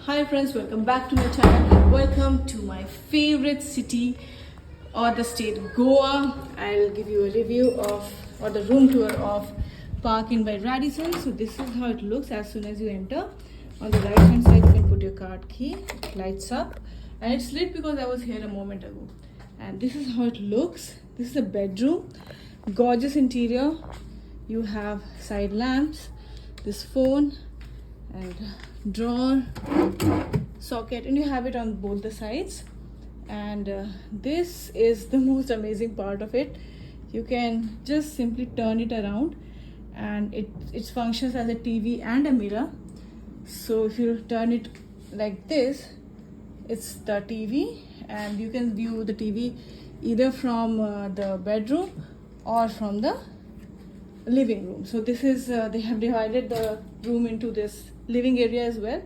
Hi friends, welcome back to my channel and welcome to my favorite city or the state Goa. I'll give you a review of or the room tour of Park Inn by Radison. So this is how it looks as soon as you enter. On the right hand side you can put your card key, it lights up and it's lit because I was here a moment ago. And this is how it looks. This is a bedroom, gorgeous interior. You have side lamps, this phone and drawer, socket, and you have it on both the sides. And this is the most amazing part of it. You can just simply turn it around and it functions as a TV and a mirror. So if you turn it like this, it's the TV and you can view the TV either from the bedroom or from the living room. So this is they have divided the room into this living area as well,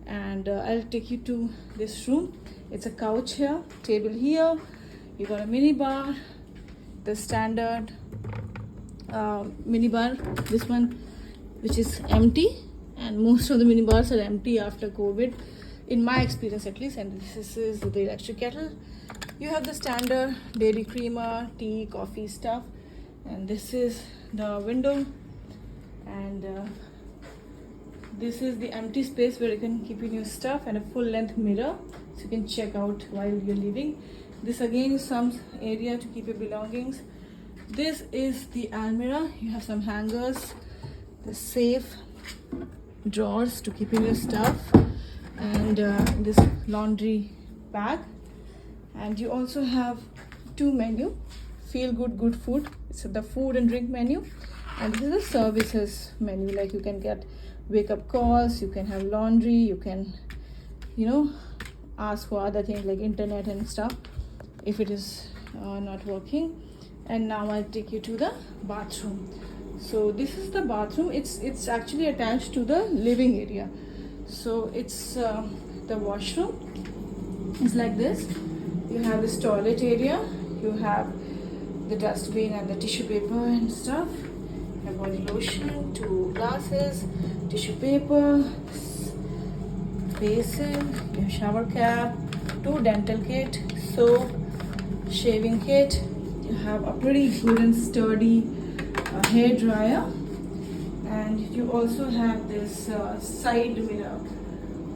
and I'll take you to this room. It's a couch here, table here, you got a mini bar, the standard mini bar, this one which is empty, and most of the mini bars are empty after COVID in my experience at least. And this is the electric kettle. You have the standard dairy creamer, tea, coffee stuff, and this is the window, and this is the empty space where you can keep in your stuff, and a full length mirror so you can check out while you're leaving. This again is some area to keep your belongings. This is the almirah. You have some hangers, the safe, drawers to keep in your stuff, and this laundry bag. And you also have two menu, feel good, good food. It's the food and drink menu, and this is the services menu. Like you can get wake up calls, you can have laundry, you can ask for other things like internet and stuff if it is not working. And now I'll take you to the bathroom. So this is the bathroom. It's actually attached to the living area. So it's the washroom is like this. You have this toilet area, you have the dustbin and the tissue paper and stuff. You have body lotion, two glasses, tissue paper, basin, your shower cap, two dental kit, soap, shaving kit. You have a pretty good and sturdy hair dryer, and you also have this side mirror,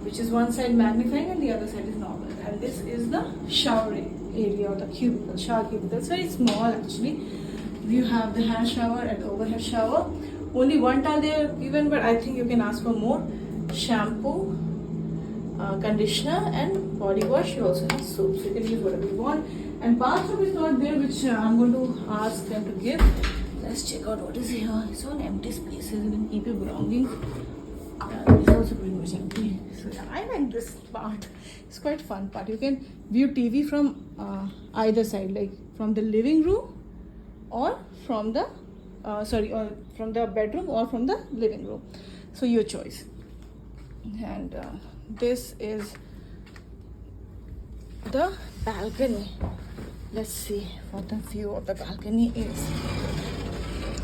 which is one side magnifying and the other side is normal. And this is the shower area or the cubicle, shower cubicle. It's very small actually. You have the hand shower and the overhead shower. Only one towel there given, but I think you can ask for more. Shampoo, conditioner and body wash. You also have soap, so you can use whatever you want. And bathroom is not there, which I'm going to ask them to give. Let's check out what is here. It's all empty spaces. You can keep your belongings. It's also pretty much empty. So yeah, I like this part. It's quite fun part. You can view TV from either side, like from the living room or from the or from the bedroom or from the living room. So your choice. And this is the balcony. Let's see what the view of the balcony is.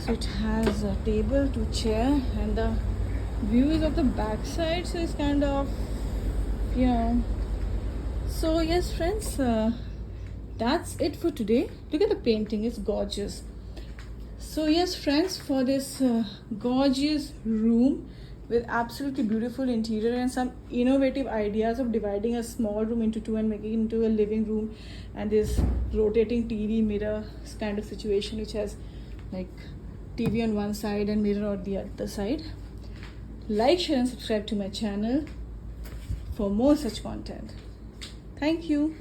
So it has a table, two chair, and the view is of the back side, so it's kind of so yes friends, that's it for today. Look at the painting, it's gorgeous. So yes friends, for this gorgeous room with absolutely beautiful interior and some innovative ideas of dividing a small room into two and making it into a living room, and this rotating TV mirror kind of situation, which has like TV on one side and mirror on the other side. Like, share and subscribe to my channel for more such content. Thank you.